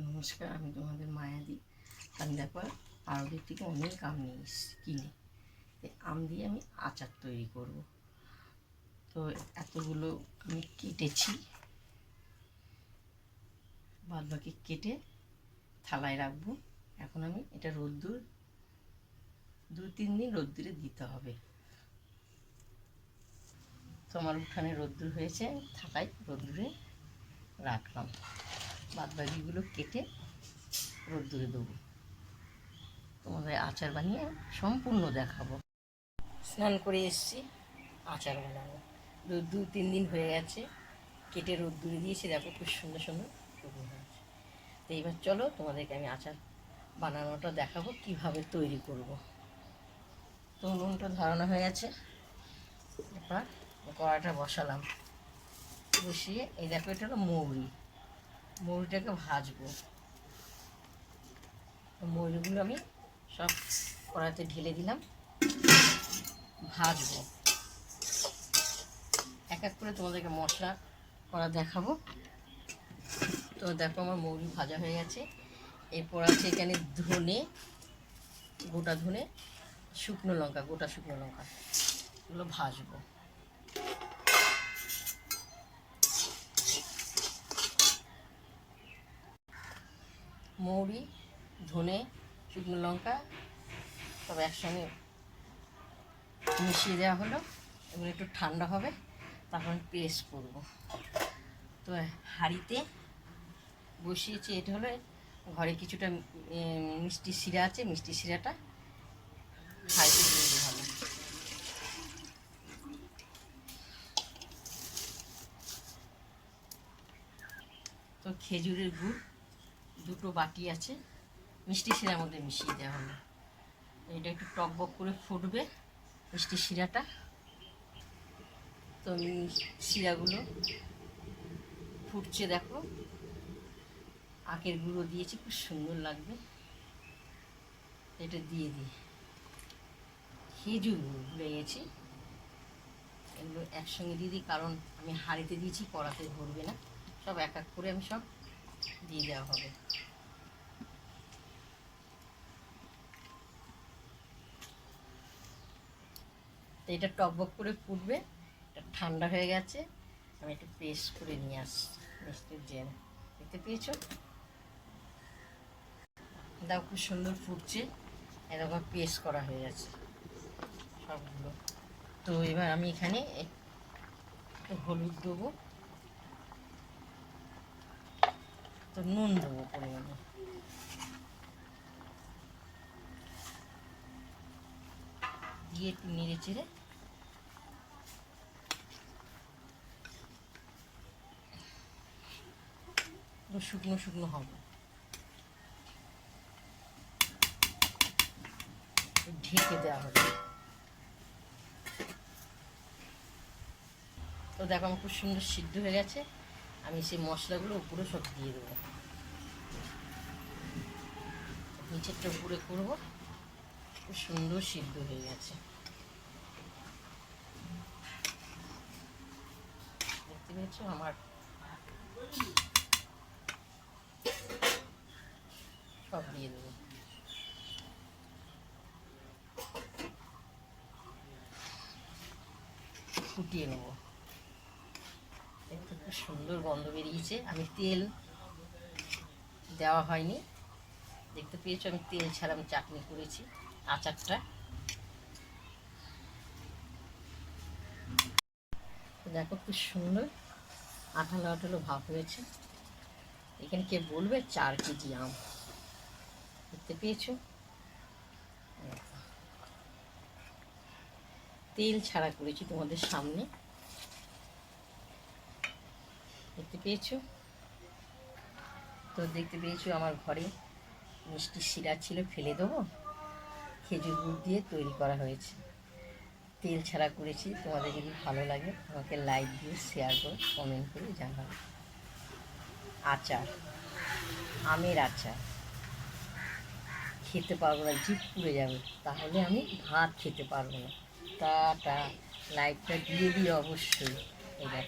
নমস্কার, আমি তোমাদের মায়াদি। আমি দেখো আরবের থেকে অনেক আম নিয়ে এসেছি কিনে। আম দিয়ে আমি আচার তৈরি করব। তো এতগুলো আমি কেটেছি, বাদ বাকি কেটে থালায় রাখবো। এখন আমি এটা রোদ্দুর 2-3 দিন রোদ্দুরে দিতে হবে। তো আমার উঠানে রোদ্দুর হয়েছে, থাকায় রোদ্দুরে রাখলাম। বাদ বাকিগুলো কেটে রোদ্দুরে দেবো। তোমাদের আচার বানিয়ে সম্পূর্ণ দেখাবো। স্নান করে এসেছি, আচার বানাবো। 2-3 দিন হয়ে গেছে, কেটে রোদ্দুরে দিয়েছি। দেখো খুব সুন্দর সুন্দর শুকনো হয়েছে। তো এইবার চলো তোমাদেরকে আমি আচার বানানোটা দেখাবো, কিভাবে তৈরি করব। তো নুনটা ধরানো হয়ে গেছে, এবার কড়াইটা বসালাম। বসিয়ে এই দেখো, এটা হলো মৌরিটাকে ভাজবো। মৌরিগুলো আমি সব কড়াইতে ঢেলে দিলাম, ভাজবো। এক এক করে তোমাদেরকে মশলা করা দেখাবো। তো দেখো আমার মৌরি ভাজা হয়ে গেছে। এরপর আছে এখানে ধনে, গোটা ধনে, শুকনো লঙ্কা, গোটা শুকনো লঙ্কা, এগুলো ভাজবো। মৌরি, ধনে, শুকনো লঙ্কা সব একসঙ্গে মিশিয়ে দেওয়া হলো। এগুলো একটু ঠান্ডা হবে, তারপর আমি পেস্ট করবো। তো হাঁড়িতে বসিয়েছি। এটা হলো ঘরে কিছুটা মিষ্টি শিরা আছে, মিষ্টি শিরাটা হাঁড়িতে দিয়ে দিতে হবে। তো খেজুরের গুড় 2 বাটি আছে, মিষ্টি শিরার মধ্যে মিশিয়ে দেওয়া হলো। এটা একটু টকবক করে ফুটবে মিষ্টি শিরাটা। তো আমি শিরাগুলো ফুটছে, দেখো আখের গুঁড়ো দিয়েছি, খুব সুন্দর লাগবে। এটা দিয়ে দিই খেজুর গুঁড়ো, ভুলে গেছি। এগুলো একসঙ্গে দিয়ে দিই, কারণ আমি হাঁড়িতে দিয়েছি, কড়াতে ভরবে না। সব এক এক করে আমি সব দিয়ে দেওয়া হবে। তো এটা টকবক করে ফুটবে। এটা ঠান্ডা হয়ে গেছে, আমি একটু পেস্ট করে নিয়ে আসছি মিষ্টির জেল। দেখতে পেয়েছো? দাও, খুব সুন্দর ফুটছে, এরকম পেস্ট করা হয়ে গেছে সবগুলো। তো এবার আমি এখানে একটু হলুদ দেবো, তো নুন দেবো পরিমাণে। দিয়ে একটু নেড়ে চেড়ে শুকনো শুকনো হবে, ঢেকে দেওয়া হবে। তো দেখো আমার খুব সুন্দর সিদ্ধ হয়ে গেছে। আমি সেই মশলাগুলো উপরে সব দিয়ে দেবো, নিচেরটা উপরে করবো। খুব সুন্দর সিদ্ধ হয়ে গেছে, দেখতে পেয়েছো? আমার সব দিয়ে দেবো। ফুটিয়ে নেবো। দেখতে খুব সুন্দর গন্ধ বেরিয়েছে। আমি তেল দেওয়া হয়নি, দেখতে পেয়েছো? আমি তেল ছাড়া আমি চাটনি করেছি আচারটা। দেখো খুব সুন্দর আঠালো আঠালো ভাব হয়েছে। এখানে কে বলবে 4 কেজি আম, দেখতে পেয়েছো? তেল ছাড়া করেছি তোমাদের সামনে, দেখতে পেয়েছো? তো দেখতে পেয়েছো আমার ঘরে মিষ্টি শিরা ছিল, ফেলে দেবো। খেজুর গুড় দিয়ে তৈরি করা হয়েছে, তেল ছাড়া করেছি। তোমাদের যদি ভালো লাগে আমাকে লাইক দিয়ে শেয়ার করে কমেন্ট করে জানাবে। আচার, আমের আচার খেতে পারবো না, জিভ পুড়ে যাবে, তাহলে আমি ভাত খেতে পারবো না। টাটা, লাইকটা দিয়ে দিই অবশ্যই। এবার